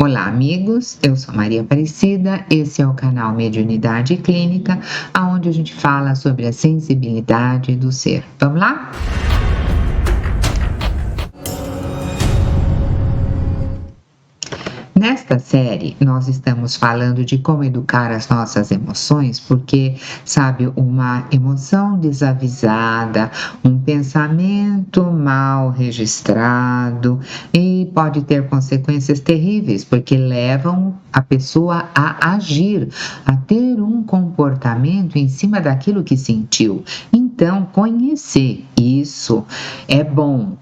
Olá, amigos. Eu sou Maria Aparecida. Esse é o canal Mediunidade Clínica, onde a gente fala sobre a sensibilidade do ser. Vamos lá? Nesta série, nós estamos falando de como educar as nossas emoções, porque, sabe, uma emoção desavisada, um pensamento mal registrado e pode ter consequências terríveis, porque levam a pessoa a agir, a ter um comportamento em cima daquilo que sentiu. Então, conhecer isso é bom.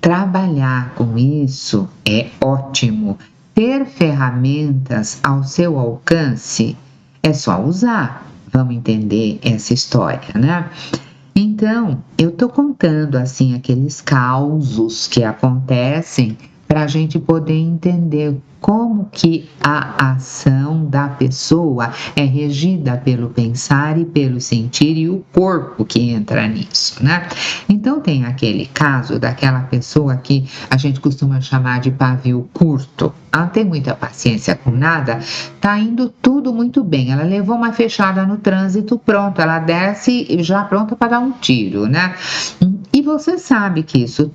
Trabalhar com isso é ótimo. Ter ferramentas ao seu alcance é só usar. Vamos entender essa história, né? Então, eu tô contando assim aqueles causos que acontecem para a gente poder entender como que a ação da pessoa é regida pelo pensar e pelo sentir e o corpo que entra nisso, né? Então tem aquele caso daquela pessoa que a gente costuma chamar de pavio curto. Ela não tem muita paciência com nada, tá indo tudo muito bem. Ela levou uma fechada no trânsito, pronto, ela desce já pronta para dar um tiro, né? E você sabe que isso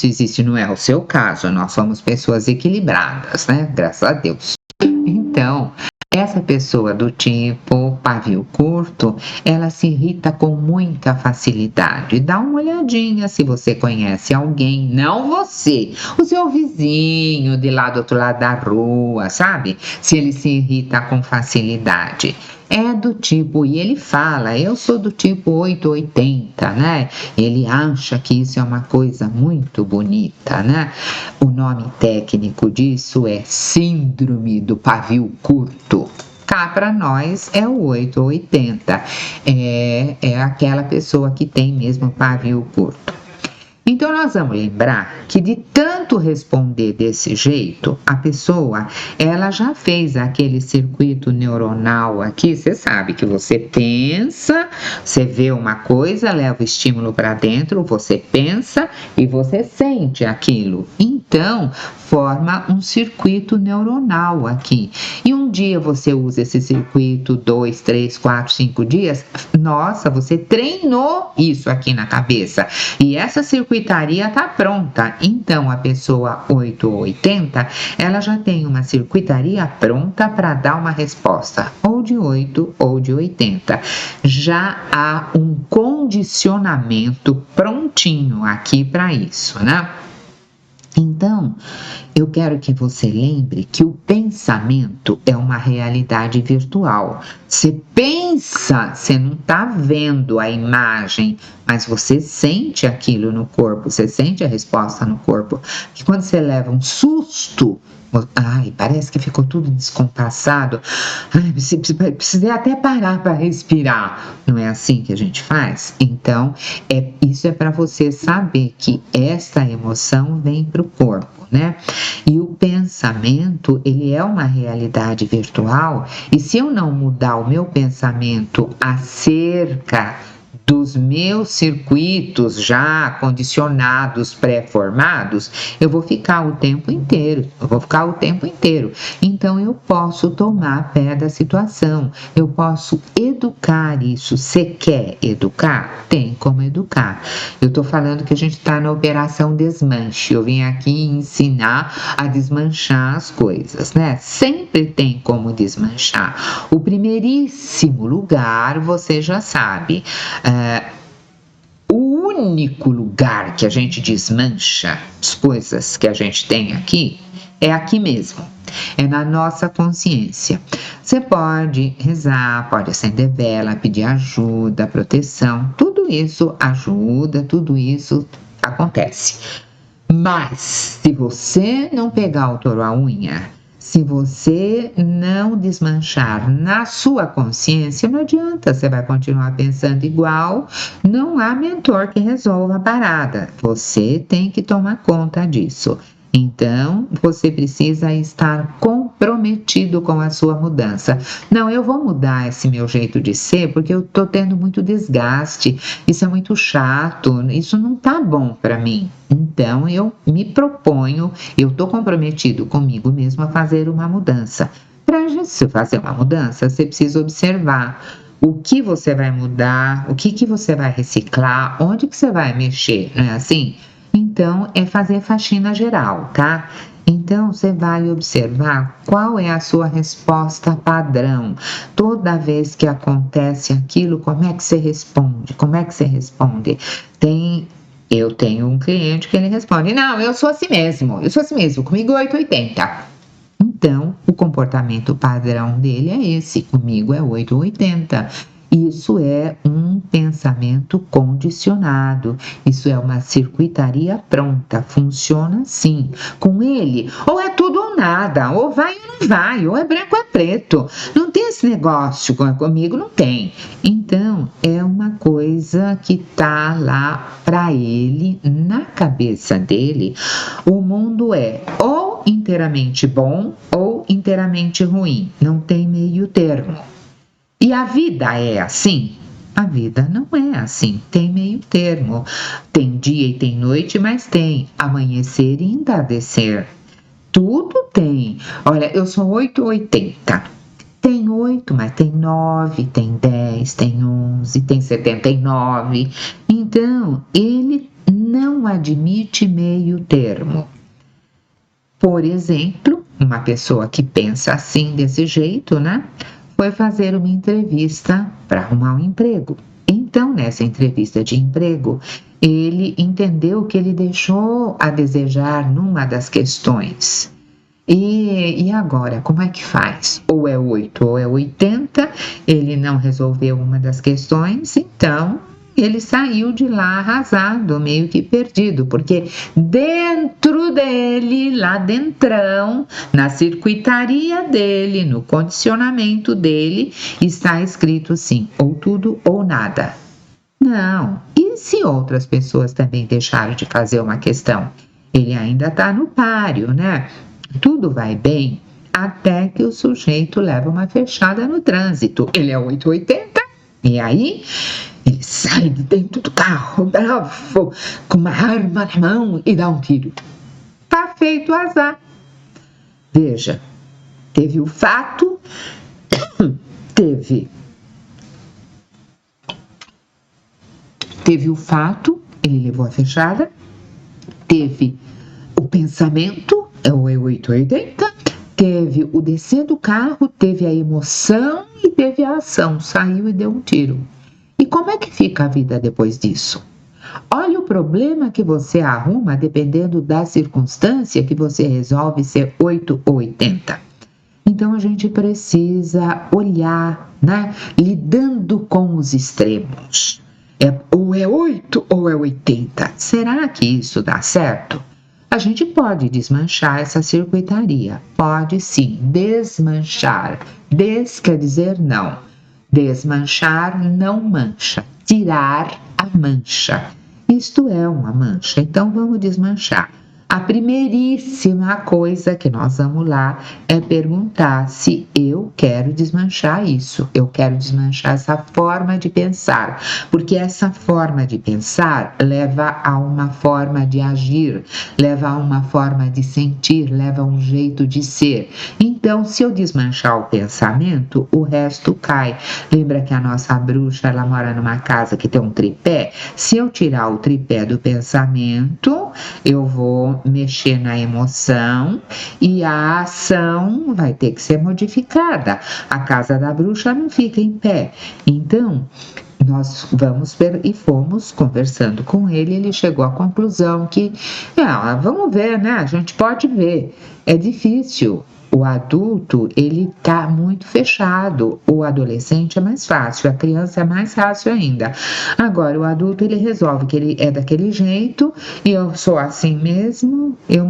existe, não é o seu caso, nós somos pessoas equilibradas, né? Graças a Deus. Então, essa pessoa do tipo pavio curto, ela se irrita com muita facilidade. Dá uma olhadinha se você conhece alguém, não você, o seu vizinho de lá do outro lado da rua, sabe? Se ele se irrita com facilidade. É do tipo, e ele fala, eu sou do tipo 880, né? Ele acha que isso é uma coisa muito bonita, né? O nome técnico disso é síndrome do pavio curto. Cá para nós é o 880, é aquela pessoa que tem mesmo pavio curto. Então, nós vamos lembrar que de tanto responder desse jeito, a pessoa, ela já fez aquele circuito neuronal aqui, você sabe que você pensa, você vê uma coisa, leva o estímulo para dentro, você pensa e você sente aquilo. Então, forma um circuito neuronal aqui. E um dia você usa esse circuito 2, 3, 4, 5 dias, nossa, você treinou isso aqui na cabeça. E essa circuitaria está pronta. Então, a pessoa 880, ela já tem uma circuitaria pronta para dar uma resposta, ou de 8 ou de 80. Já há um condicionamento prontinho aqui para isso, né? Então, eu quero que você lembre que o pensamento é uma realidade virtual. Você pensa, você não está vendo a imagem, mas você sente aquilo no corpo, você sente a resposta no corpo. Que quando você leva um susto, ai, parece que ficou tudo descompassado. Ai, precisei até parar para respirar. Não é assim que a gente faz? Então, isso é para você saber que essa emoção vem para o corpo, né? E o pensamento, ele é uma realidade virtual. E se eu não mudar o meu pensamento acerca dos meus circuitos já condicionados, pré-formados, eu vou ficar o tempo inteiro, Então, eu posso tomar pé da situação, eu posso educar isso. Você quer educar? Tem como educar. Eu tô falando que a gente tá na operação desmanche, eu vim aqui ensinar a desmanchar as coisas, né? Sempre tem como desmanchar. O primeiríssimo lugar, você já sabe, o único lugar que a gente desmancha as coisas que a gente tem aqui é aqui mesmo, é na nossa consciência. Você pode rezar, pode acender vela, pedir ajuda, proteção, tudo isso ajuda, tudo isso acontece. Mas se você não pegar o touro à unha, se você não desmanchar na sua consciência, não adianta, você vai continuar pensando igual, não há mentor que resolva a parada. Você tem que tomar conta disso. Então, você precisa estar comprometido comprometido com a sua mudança. Não, eu vou mudar esse meu jeito de ser porque eu tô tendo muito desgaste, isso é muito chato, isso não tá bom para mim. Então eu me proponho, eu tô comprometido comigo mesmo a fazer uma mudança. Para você fazer uma mudança, você precisa observar o que você vai mudar, o que você vai reciclar, onde que você vai mexer, não é assim? Então, é fazer faxina geral, tá? Então, você vai observar qual é a sua resposta padrão. Toda vez que acontece aquilo, como é que você responde? Como é que você responde? Eu tenho um cliente que ele responde: não, eu sou assim mesmo, comigo é 880. Então, o comportamento padrão dele é esse, comigo é 880. Isso é um pensamento condicionado, isso é uma circuitaria pronta, funciona assim. Com ele, ou é tudo ou nada, ou vai ou não vai, ou é branco ou é preto. Não tem esse negócio comigo, não tem. Então, é uma coisa que tá lá para ele, na cabeça dele. O mundo é ou inteiramente bom ou inteiramente ruim, não tem meio termo. E a vida é assim? A vida não é assim, tem meio termo. Tem dia e tem noite, mas tem amanhecer e entardecer. Tudo tem. Olha, eu sou 880. Tem 8, mas tem 9, tem 10, tem 11, tem 79. Então, ele não admite meio termo. Por exemplo, uma pessoa que pensa assim, desse jeito, né? Foi fazer uma entrevista para arrumar um emprego. Então, nessa entrevista de emprego, ele entendeu que ele deixou a desejar numa das questões. E agora, como é que faz? Ou é 8 ou é 80, ele não resolveu uma das questões, então ele saiu de lá arrasado, meio que perdido, porque dentro dele, lá dentrão, na circuitaria dele, no condicionamento dele, está escrito assim, ou tudo ou nada. Não, e se outras pessoas também deixaram de fazer uma questão? Ele ainda está no páreo, né? Tudo vai bem até que o sujeito leva uma fechada no trânsito. Ele é 880 e aí ele sai de dentro do carro, bravo, com uma arma na mão e dá um tiro. Tá feito o azar. Veja, teve o fato, teve o fato, ele levou a fechada, teve o pensamento, é o 880, teve o descer do carro, teve a emoção e teve a ação, saiu e deu um tiro. E como é que fica a vida depois disso? Olha o problema que você arruma dependendo da circunstância que você resolve ser 8 ou 80. Então a gente precisa olhar, né? Lidando com os extremos. Ou é 8 ou é 80. Será que isso dá certo? A gente pode desmanchar essa circuitaria. Pode sim, desmanchar. Quer dizer não. Desmanchar não mancha, tirar a mancha. Isto é uma mancha, então vamos desmanchar. A primeiríssima coisa que nós vamos lá é perguntar se eu quero desmanchar isso, eu quero desmanchar essa forma de pensar, porque essa forma de pensar leva a uma forma de agir, leva a uma forma de sentir, leva a um jeito de ser. Então, se eu desmanchar o pensamento, o resto cai. Lembra que a nossa bruxa, ela mora numa casa que tem um tripé? Se eu tirar o tripé do pensamento, eu vou mexer na emoção e a ação vai ter que ser modificada. A casa da bruxa não fica em pé. Então, nós fomos conversando com ele chegou à conclusão que, vamos ver, né? A gente pode ver. É difícil. O adulto, ele tá muito fechado. O adolescente é mais fácil, a criança é mais fácil ainda. Agora, o adulto, ele resolve que ele é daquele jeito e eu sou assim mesmo, eu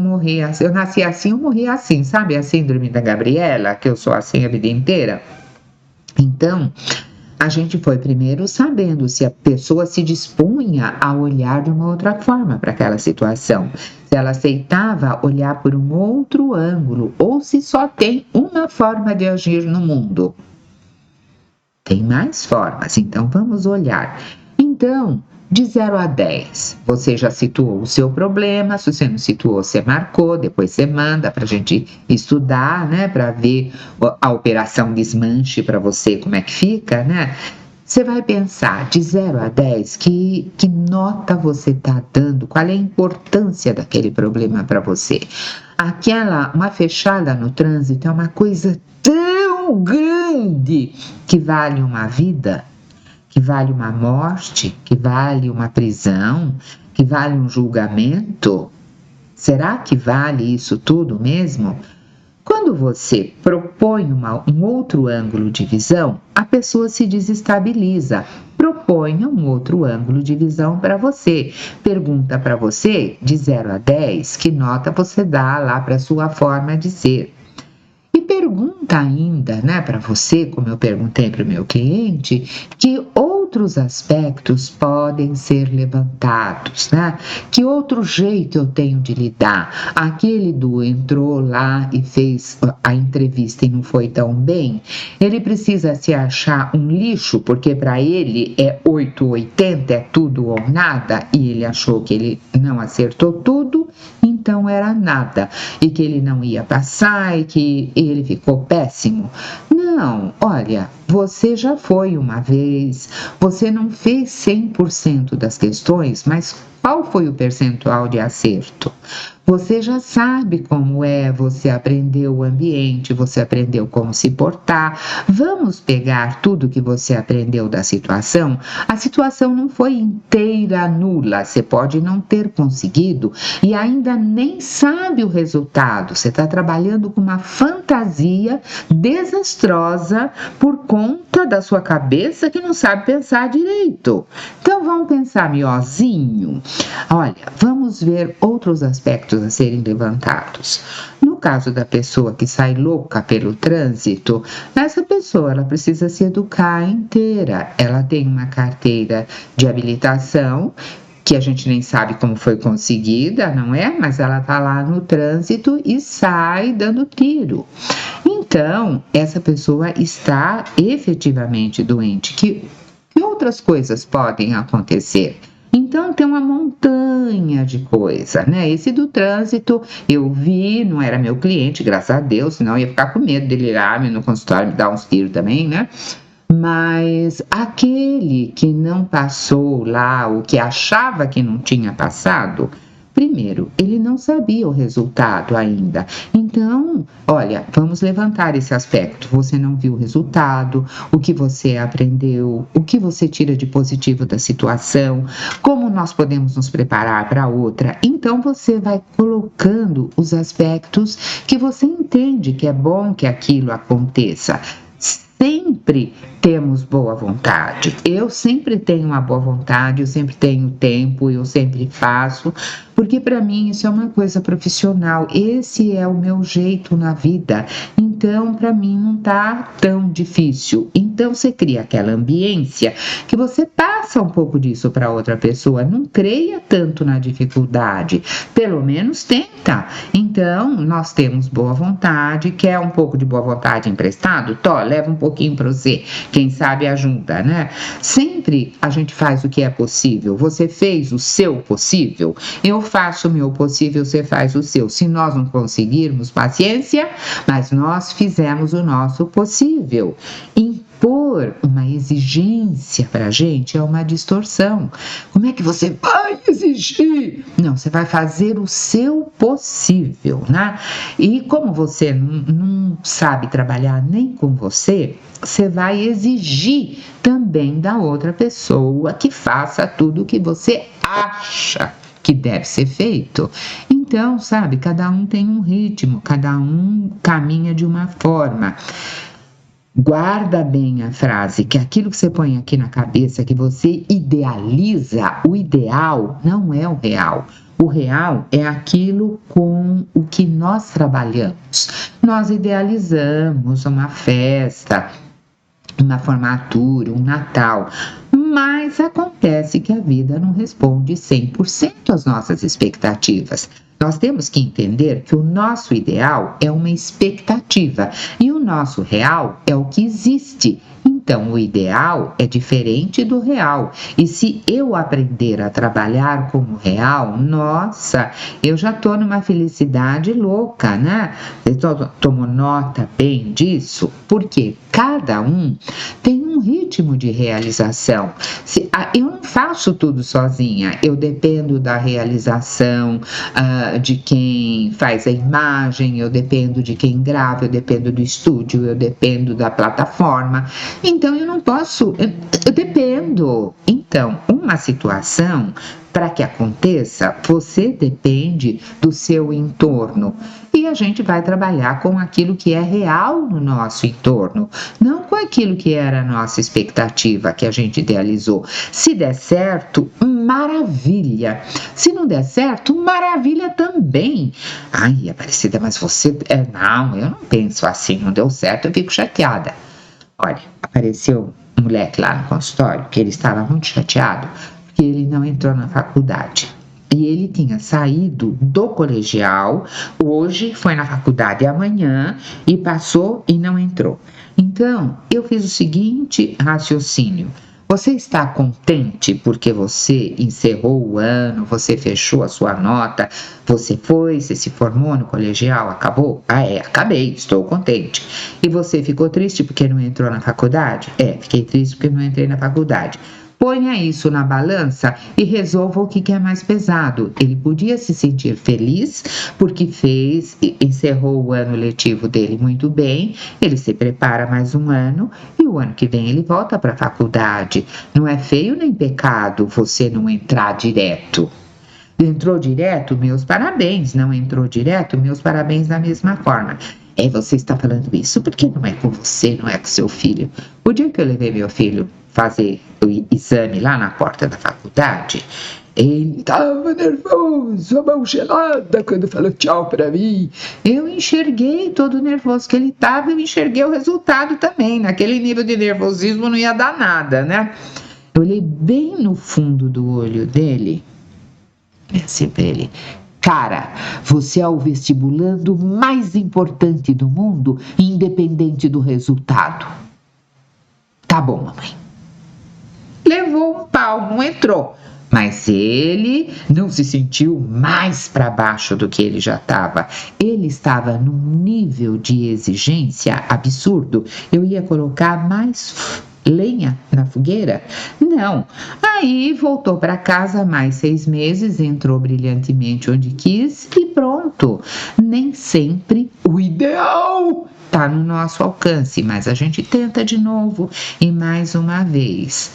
nasci assim, eu morri assim, sabe? A síndrome da Gabriela, que eu sou assim a vida inteira. Então, A gente foi primeiro sabendo se a pessoa se dispunha a olhar de uma outra forma para aquela situação, se ela aceitava olhar por um outro ângulo ou se só tem uma forma de agir no mundo. Tem mais formas, então vamos olhar. Então, de 0 a 10, você já situou o seu problema. Se você não situou, você marcou, depois você manda para a gente estudar, né? Para ver a operação desmanche para você, como é que fica, né? Você vai pensar de 0 a 10, que nota você está dando, qual é a importância daquele problema para você. Uma fechada no trânsito é uma coisa tão grande que vale uma vida, que vale uma morte, que vale uma prisão, que vale um julgamento. Será que vale isso tudo mesmo? Quando você propõe um outro ângulo de visão, a pessoa se desestabiliza. Proponha um outro ângulo de visão para você. Pergunta para você, de 0 a 10, que nota você dá lá para a sua forma de ser. E pergunta ainda, né, para você, como eu perguntei para o meu cliente, que outros aspectos podem ser levantados, né? Que outro jeito eu tenho de lidar? Aquele do entrou lá e fez a entrevista e não foi tão bem, ele precisa se achar um lixo, porque para ele é 8 ou 80, é tudo ou nada, e ele achou que ele não acertou tudo, então era nada, e que ele não ia passar e que ele ficou péssimo. Não, olha, você já foi uma vez, você não fez 100% das questões, mas qual foi o percentual de acerto? Você já sabe como é, você aprendeu o ambiente, você aprendeu como se portar. Vamos pegar tudo que você aprendeu da situação. A situação não foi inteira nula, você pode não ter conseguido e ainda nem sabe o resultado. Você está trabalhando com uma fantasia desastrosa por conta da sua cabeça que não sabe pensar direito. Então vamos pensar melhorzinho. Olha, vamos ver outros aspectos a serem levantados. No caso da pessoa que sai louca pelo trânsito, essa pessoa ela precisa se educar inteira. Ela tem uma carteira de habilitação que a gente nem sabe como foi conseguida, não é? Mas ela está lá no trânsito e sai dando tiro. Então, essa pessoa está efetivamente doente. Que outras coisas podem acontecer? Então, tem uma montanha de coisa, né? Esse do trânsito, eu vi, não era meu cliente, graças a Deus, senão eu ia ficar com medo dele ir lá no consultório, me dar uns tiros também, né? Mas aquele que não passou lá, o que achava que não tinha passado, primeiro, ele não sabia o resultado ainda. Então, olha, vamos levantar esse aspecto. Você não viu o resultado, o que você aprendeu, o que você tira de positivo da situação, como nós podemos nos preparar para outra. Então, você vai colocando os aspectos que você entende que é bom que aquilo aconteça. Sempre temos boa vontade. Eu sempre tenho uma boa vontade, eu sempre tenho tempo, eu sempre faço, porque para mim isso é uma coisa profissional. Esse é o meu jeito na vida. Então, para mim não tá tão difícil. Então, você cria aquela ambiência que você passa um pouco disso para outra pessoa. Não creia tanto na dificuldade. Pelo menos tenta. Então, nós temos boa vontade. Quer um pouco de boa vontade emprestado? Leva um pouquinho para você. Quem sabe ajuda, né? Sempre a gente faz o que é possível. Você fez o seu possível? Eu faço o meu possível, você faz o seu. Se nós não conseguirmos, paciência, mas nós fizemos o nosso possível. Impor uma exigência para a gente é uma distorção. Como é que você vai exigir? Não, você vai fazer o seu possível, né? E como você não sabe trabalhar nem com você, você vai exigir também da outra pessoa que faça tudo o que você acha que deve ser feito. Então, sabe, cada um tem um ritmo, cada um caminha de uma forma. Guarda bem a frase, que aquilo que você põe aqui na cabeça, que você idealiza, o ideal não é o real. O real é aquilo com o que nós trabalhamos. Nós idealizamos uma festa, uma formatura, um Natal. Mas acontece que a vida não responde 100% às nossas expectativas. Nós temos que entender que o nosso ideal é uma expectativa e o nosso real é o que existe. Então, o ideal é diferente do real. E se eu aprender a trabalhar com o real, nossa, eu já estou numa felicidade louca, né? Você tomou nota bem disso? Porque cada um tem um ritmo de realização. Eu não faço tudo sozinha, eu dependo da realização, de quem faz a imagem, eu dependo de quem grava, eu dependo do estúdio, eu dependo da plataforma. Então eu não posso, eu dependo. Então, uma situação, para que aconteça, você depende do seu entorno. E a gente vai trabalhar com aquilo que é real no nosso entorno, não com aquilo que era a nossa expectativa, que a gente idealizou. Se der certo, maravilha. Se não der certo, maravilha também. Ai, Aparecida, mas você... Não, eu não penso assim, não deu certo, eu fico chateada. Olha, apareceu um moleque lá no consultório que ele estava muito chateado porque ele não entrou na faculdade. E ele tinha saído do colegial, hoje foi na faculdade amanhã e passou e não entrou. Então, eu fiz o seguinte raciocínio. Você está contente porque você encerrou o ano, você fechou a sua nota, você se formou no colegial, acabou? Acabei, estou contente. E você ficou triste porque não entrou na faculdade? Fiquei triste porque não entrei na faculdade. Ponha isso na balança e resolva o que é mais pesado. Ele podia se sentir feliz porque encerrou o ano letivo dele muito bem, ele se prepara mais um ano e o ano que vem ele volta para a faculdade. Não é feio nem pecado você não entrar direto. Entrou direto, meus parabéns. Não entrou direto, meus parabéns da mesma forma. Você está falando isso porque não é com você, não é com seu filho. O dia que eu levei meu filho fazer o exame lá na porta da faculdade, ele estava nervoso, a mão gelada quando falou tchau para mim. Eu enxerguei todo o nervoso que ele estava, eu enxerguei o resultado também. Naquele nível de nervosismo não ia dar nada, né? Eu olhei bem no fundo do olho dele e assim para ele: cara, você é o vestibulando mais importante do mundo, independente do resultado. Tá bom, mamãe. Levou um pau, não entrou. Mas ele não se sentiu mais para baixo do que ele já estava. Ele estava num nível de exigência absurdo. Eu ia colocar mais lenha na fogueira? Não. Aí voltou para casa mais 6 meses, entrou brilhantemente onde quis e pronto. Nem sempre o ideal está no nosso alcance, mas a gente tenta de novo e mais uma vez.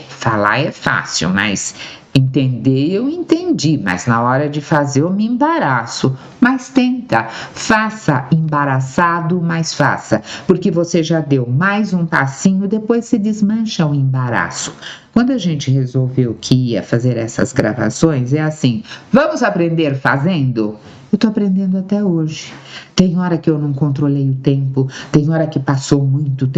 Falar é fácil, mas entender eu entendi, mas na hora de fazer eu me embaraço. Mas tenta, faça embaraçado, mas faça, porque você já deu mais um passinho, depois se desmancha o embaraço. Quando a gente resolveu que ia fazer essas gravações, é assim: vamos aprender fazendo? Eu tô aprendendo até hoje. Tem hora que eu não controlei o tempo, tem hora que passou muito,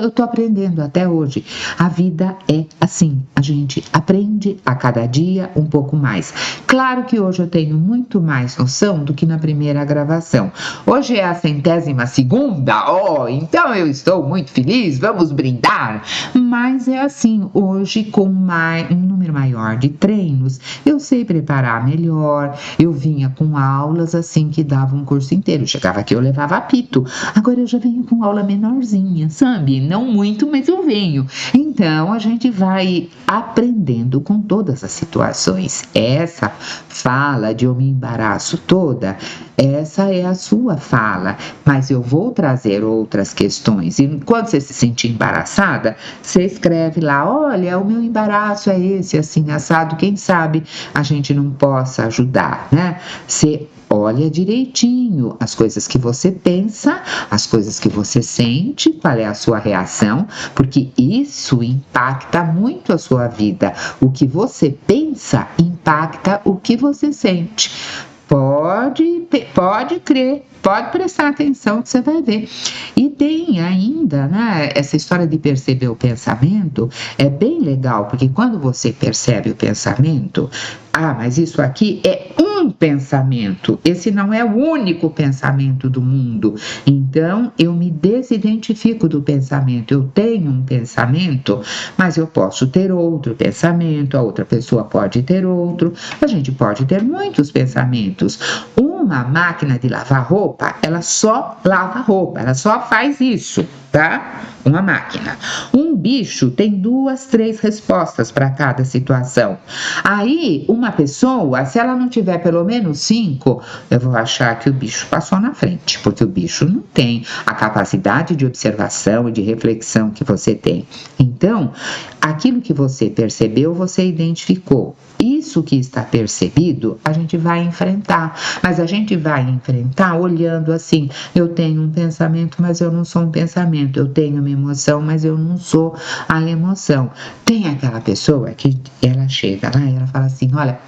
eu tô aprendendo até hoje. A vida é assim, a gente aprende a cada dia um pouco mais. Claro que hoje eu tenho muito mais noção do que na primeira gravação. Hoje é a 102ª, então eu estou muito feliz, vamos brindar. Mas é assim, hoje com um número maior de treinos, eu sei preparar melhor, eu vinha com aulas assim que dava um curso inteiro. Chegava aqui, eu levava apito. Agora eu já venho com aula menorzinha, sabe? Não muito, mas eu venho. Então a gente vai aprendendo com todas as situações. Essa fala de eu me embaraço toda, essa é a sua fala, mas eu vou trazer outras questões. E quando você se sentir embaraçada, você escreve lá: olha, o meu embaraço é esse, assim, assado. Quem sabe a gente não possa ajudar, né? Você olha direitinho as coisas que você pensa, as coisas que você sente, qual é a sua reação, porque isso impacta muito a sua vida. O que você pensa impacta o que você sente. Pode crer, pode prestar atenção que você vai ver. E tem ainda, né, essa história de perceber o pensamento, é bem legal, porque quando você percebe o pensamento, mas isso aqui é um pensamento, esse não é o único pensamento do mundo. Então, eu me desidentifico do pensamento. Eu tenho um pensamento, mas eu posso ter outro pensamento, a outra pessoa pode ter outro, a gente pode ter muitos pensamentos. Uma máquina de lavar roupa, ela só lava roupa, ela só faz isso, tá? Uma máquina. Um bicho tem 2, 3 respostas para cada situação. Aí, uma pessoa, se ela não tiver pelo menos 5, eu vou achar que o bicho passou na frente, porque o bicho não tem a capacidade de observação e de reflexão que você tem. Então, aquilo que você percebeu, você identificou. Isso que está percebido, a gente vai enfrentar, mas a gente vai enfrentar olhando assim, eu tenho um pensamento, mas eu não sou um pensamento, eu tenho uma emoção, mas eu não sou a emoção. Tem aquela pessoa que ela chega lá e ela fala assim, olha,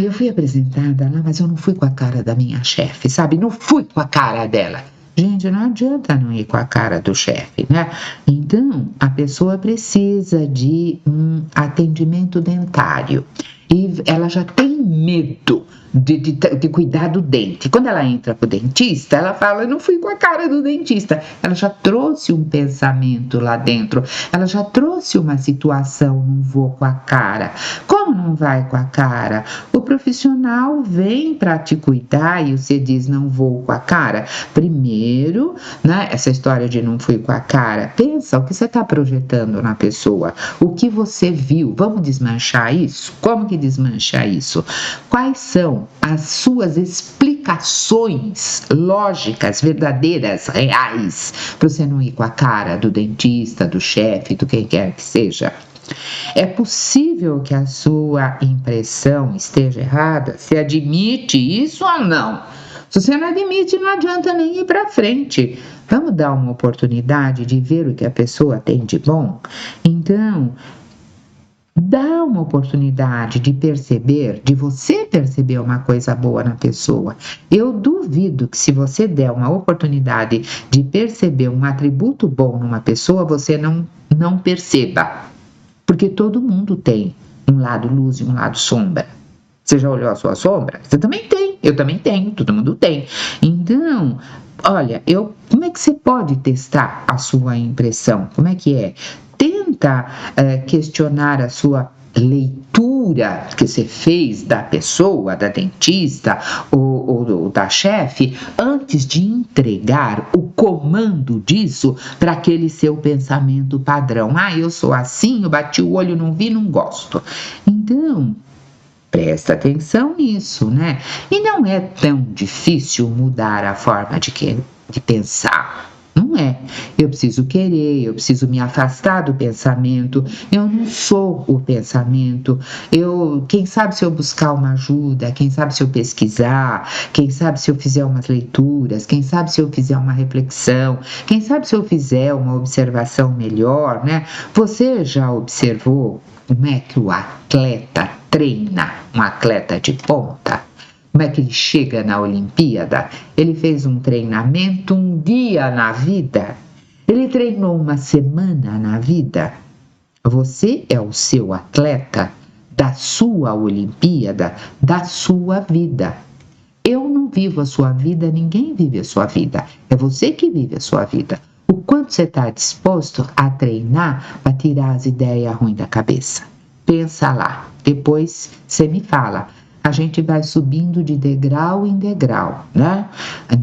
eu fui apresentada lá, mas eu não fui com a cara da minha chefe, sabe? Não fui com a cara dela. Gente, não adianta não ir com a cara do chefe, né? Então, a pessoa precisa de um atendimento dentário e ela já tem medo de cuidar do dente. Quando ela entra pro dentista, ela fala, eu não fui com a cara do dentista. Ela já trouxe um pensamento lá dentro, ela já trouxe uma situação, não vou com a cara. Como não vai com a cara? O profissional vem para te cuidar e você diz, não vou com a cara. Primeiro, né, essa história de não fui com a cara, pensa o que você está projetando na pessoa, o que você viu. Vamos desmanchar isso? Como que desmancha isso? Quais são as suas explicações lógicas, verdadeiras, reais, para você não ir com a cara do dentista, do chefe, do quem quer que seja? É possível que a sua impressão esteja errada? Você admite isso ou não? Se você não admite, não adianta nem ir para frente. Vamos dar uma oportunidade de ver o que a pessoa tem de bom? Então, dá uma oportunidade de perceber, de você perceber uma coisa boa na pessoa. Eu duvido que se você der uma oportunidade de perceber um atributo bom numa pessoa, você não perceba. Porque todo mundo tem um lado luz e um lado sombra. Você já olhou a sua sombra? Você também tem, eu também tenho, todo mundo tem. Então, olha, como é que você pode testar a sua impressão? Como é que é? Tenta questionar a sua leitura que você fez da pessoa, da dentista ou da chefe, antes de entregar o comando disso para aquele seu pensamento padrão. Eu sou assim, eu bati o olho, não vi, não gosto. Então, presta atenção nisso, né? E não é tão difícil mudar a forma de pensar. Não é. Eu preciso querer, eu preciso me afastar do pensamento. Eu não sou o pensamento. Quem sabe se eu buscar uma ajuda, quem sabe se eu pesquisar, quem sabe se eu fizer umas leituras, quem sabe se eu fizer uma reflexão, quem sabe se eu fizer uma observação melhor, né? Você já observou como é que o atleta treina, um atleta de ponta? Como é que ele chega na Olimpíada? Ele fez um treinamento um dia na vida. Ele treinou uma semana na vida. Você é o seu atleta da sua Olimpíada, da sua vida. Eu não vivo a sua vida, ninguém vive a sua vida. É você que vive a sua vida. O quanto você está disposto a treinar para tirar as ideias ruins da cabeça? Pensa lá. Depois você me fala. A gente vai subindo de degrau em degrau, né?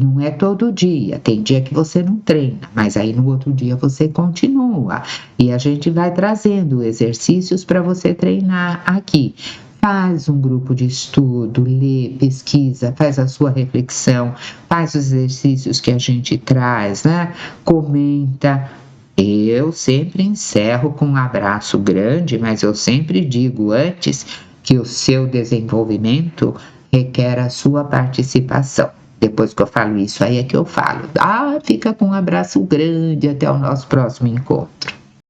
Não é todo dia, tem dia que você não treina, mas aí no outro dia você continua. E a gente vai trazendo exercícios para você treinar aqui. Faz um grupo de estudo, lê, pesquisa, faz a sua reflexão, faz os exercícios que a gente traz, né? Comenta. Eu sempre encerro com um abraço grande, mas eu sempre digo antes que o seu desenvolvimento requer a sua participação. Depois que eu falo isso, aí é que eu falo. Fica com um abraço grande, até o nosso próximo encontro.